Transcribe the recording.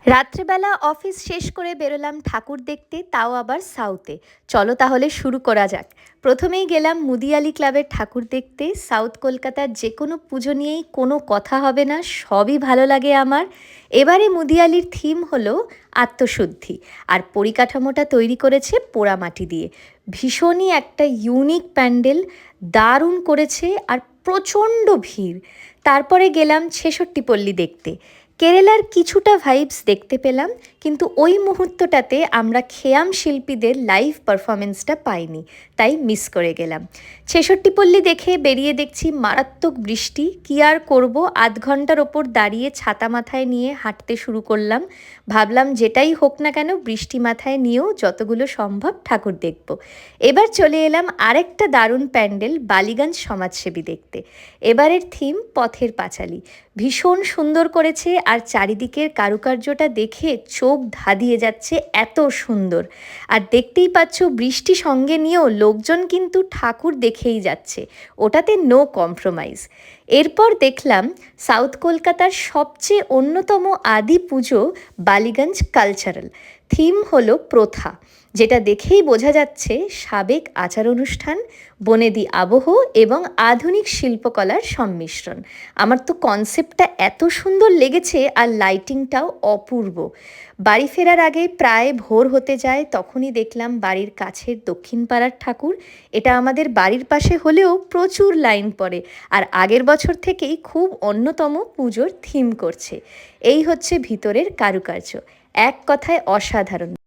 রাত্রেবেলা অফিস শেষ করে বেরোলাম ঠাকুর দেখতে, তাও আবার সাউথে। চলো তাহলে শুরু করা যাক। প্রথমেই গেলাম মুদিয়ালি ক্লাবের ঠাকুর দেখতে। সাউথ কলকাতার যে কোনো পুজো নিয়েই কোনো কথা হবে না, সবই ভালো লাগে আমার। এবারে মুদিয়ালির থিম হলো আত্মশুদ্ধি, আর পরিকাঠামোটা তৈরি করেছে পোড়ামাটি দিয়ে। ভীষণই একটা ইউনিক প্যান্ডেল, দারুণ করেছে আর প্রচণ্ড ভিড়। তারপরে গেলাম ছেষট্টি পল্লী দেখতে। কেরালার কিছুটা ভাইবস দেখতে পেলাম, কিন্তু ওই মুহূর্তটাতে আমরা খেয়াম শিল্পীদের লাইভ পারফরমেন্সটা পাইনি, তাই মিস করে গেলাম। ছেষট্টি পল্লী দেখে বেরিয়ে দেখছি মারাত্মক বৃষ্টি। কী আর করব, আধ ঘন্টার ওপর দাঁড়িয়ে ছাতা মাথায় নিয়ে হাঁটতে শুরু করলাম। ভাবলাম যেটাই হোক না কেন বৃষ্টি মাথায় নিয়েও যতগুলো সম্ভব ঠাকুর দেখব। এবার চলে এলাম আরেকটা দারুণ প্যান্ডেল, বালিগঞ্জ সমাজসেবী দেখতে। এবারের থিম পথের পাঁচালী। ভীষণ সুন্দর করেছে, আর চারিদিকের কারুকার্যটা দেখে চোখ ধাঁধিয়ে যাচ্ছে, এত সুন্দর। আর দেখতেই পাচ্ছ বৃষ্টি সঙ্গে নিয়েও লোকজন কিন্তু ঠাকুর দেখেই যাচ্ছে, ওটাতে নো কম্প্রোমাইজ। এরপর দেখলাম সাউথ কলকাতার সবচেয়ে অন্যতম আদি পুজো বালিগঞ্জ কালচারাল। থিম হলো প্রথা, যেটা দেখেই বোঝা যাচ্ছে সাবেক আচার অনুষ্ঠান, বনেদি আবহ এবং আধুনিক শিল্পকলার সম্মিশ্রণ। আমার তো কনসেপ্টটা এত সুন্দর লেগেছে, আর লাইটিংটাও অপূর্ব। বাড়ি ফেরার আগে প্রায় ভোর হতে যায়, তখনই দেখলাম বাড়ির কাছের দক্ষিণ পাড়ার ঠাকুর। এটা আমাদের বাড়ির পাশে হলেও প্রচুর লাইন পড়ে, আর আগের বছর থেকেই খুব অন্যতম পুজোর থিম করছে। এই হচ্ছে ভিতরের কারুকার্য, এক কথায় অসাধারণ।